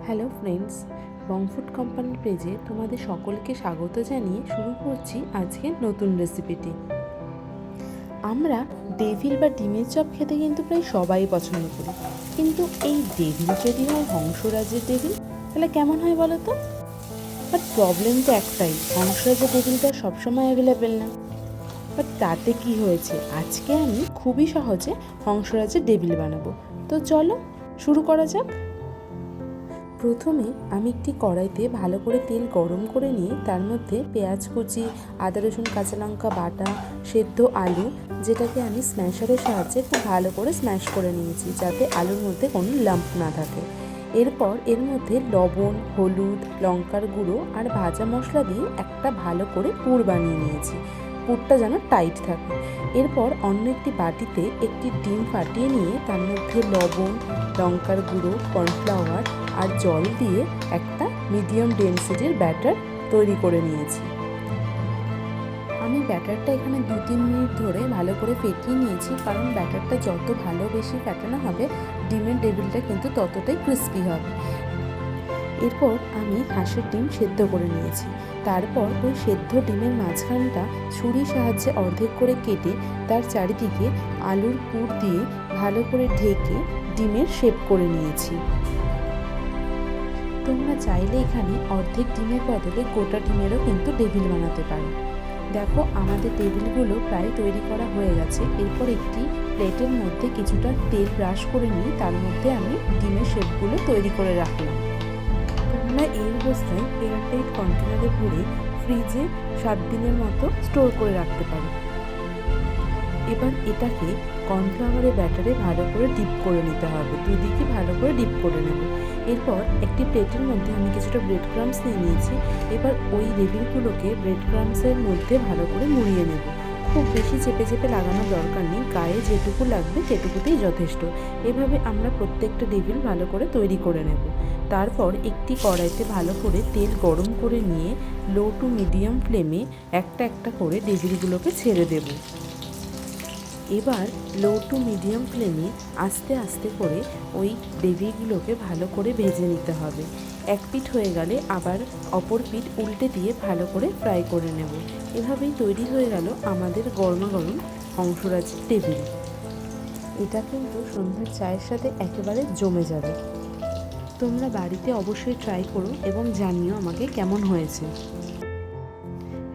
Hello friends, বং food কোম্পানির পেজে তোমাদের সকলকে স্বাগত জানিয়ে শুরু করছি আজকের নতুন রেসিপিটি। আমরা ডেভিল বা ডিমের চপ খেতে কিন্তু প্রায় সবাই পছন্দ করি, কিন্তু এই ডেভিল যদি হয় হংসরাজের ডেভিল, তাহলে কেমন হয় বলো তো? বাট প্রবলেম তো একটাই, হংসরাজের ডেভিলটা সবসময় অ্যাভেলেবেল না। বাট তাতে কি হয়েছে, আজকে আমি খুবই সহজে হংসরাজের ডেভিল বানাবো। তো চলো শুরু করা যাক। প্রথমে আমি একটি কড়াইতে ভালো করে তেল গরম করে নিয়ে তার মধ্যে পেঁয়াজ কুচি, আদা রসুন কাঁচা লঙ্কা বাটা, সেদ্ধ আলু, যেটাকে আমি স্ম্যাশারের সাহায্যে খুব ভালো করে স্ম্যাশ করে নিয়েছি যাতে আলুর মধ্যে কোনো লাম্প না থাকে। এরপর এর মধ্যে লবণ, হলুদ, লঙ্কার গুঁড়ো আর ভাজা মশলা দিয়ে একটা ভালো করে পুর বানিয়ে নিয়েছি। পুরটা যেন টাইট থাকে। এরপর অন্য একটি বাটিতে একটি ডিম ফাটিয়ে নিয়ে তার মধ্যে লবণ, লঙ্কার গুঁড়ো, কর্নফ্লাওয়ার আর জল দিয়ে একটা মিডিয়াম ডেনসিটির ব্যাটার তৈরি করে নিয়েছি। আমি ব্যাটারটা এখানে 2-3 মিনিট ধরে ভালো করে ফেটিয়ে নিয়েছি, কারণ ব্যাটারটা যত ভালো বেশি ফেটানো হবে ডিমের ডেভিলটা কিন্তু ততটাই ক্রিস্পি হবে। এরপর আমি হাঁসের ডিম সেদ্ধ করে নিয়েছি। তারপর ওই সেদ্ধ ডিমের মাঝখানটা ছুরির সাহায্যে অর্ধেক করে কেটে তার চারিদিকে আলুর পুর দিয়ে ভালো করে ঢেকে ডিমের শেপ করে নিয়েছি। তোমরা চাইলে এখানে অর্ধেক ডিমের বদলে গোটা ডিমেরও কিন্তু ডেভিল বানাতে পারো। দেখো আমাদের টেবিলগুলো প্রায় তৈরি করা হয়ে গেছে। এরপর একটি প্লেটের মধ্যে কিছুটা তেল ব্রাশ করে নিয়ে তার মধ্যে আমি ডিমের শেপগুলো তৈরি করে রাখলাম। তোমরা এই অবস্থায় এয়ারটাইট কন্টেনারে ভরে ফ্রিজে 7 দিনের মতো স্টোর করে রাখতে পারো। এবার এটাকে কর্নফ্লাওয়ারের ব্যাটারে ভালো করে ডিপ করে নিতে হবে, দুদিকে ভালো করে ডিপ করে নেব। এরপর একটি প্লেটের মধ্যে আমি কিছুটা ব্রেড ক্রাম্বস নিয়ে নিয়েছি। এবার ওই ডেভিলগুলোকে ব্রেড ক্রাম্বসের মধ্যে ভালো করে মুড়িয়ে নেব। খুব বেশি চেপে চেপে লাগানোর দরকার নেই, গায়ে যেটুকু লাগবে সেটুকুতেই যথেষ্ট। এভাবে আমরা প্রত্যেকটা ডেভিল ভালো করে তৈরি করে নেব। তারপর একটি কড়াইতে ভালো করে তেল গরম করে নিয়ে লো টু মিডিয়াম ফ্লেমে একটা একটা করে ডেভিলগুলোকে ছেড়ে দেব। এবার লো টু মিডিয়াম ফ্লেমে আস্তে আস্তে করে ওই ডেভিলগুলোকে ভালো করে ভেজে নিতে হবে। এক পিঠ হয়ে গেলে আবার অপর পিঠ উল্টে দিয়ে ভালো করে ফ্রাই করে নেব। এভাবেই তৈরি হয়ে গেল আমাদের গরমাগরম হংসরাজের ডেভিল। এটা কিন্তু সন্ধ্যার চায়ের সাথে একেবারে জমে যাবে। তোমরা বাড়িতে অবশ্যই ট্রাই করো এবং জানিও আমাকে কেমন হয়েছে।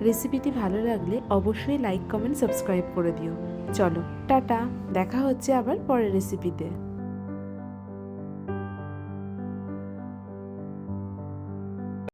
রেসিপিটি ভালো লাগলে অবশ্যই লাইক, কমেন্ট, সাবস্ক্রাইব করে দিও। চলো টাটা, দেখা হচ্ছে আবার পরের রেসিপিতে।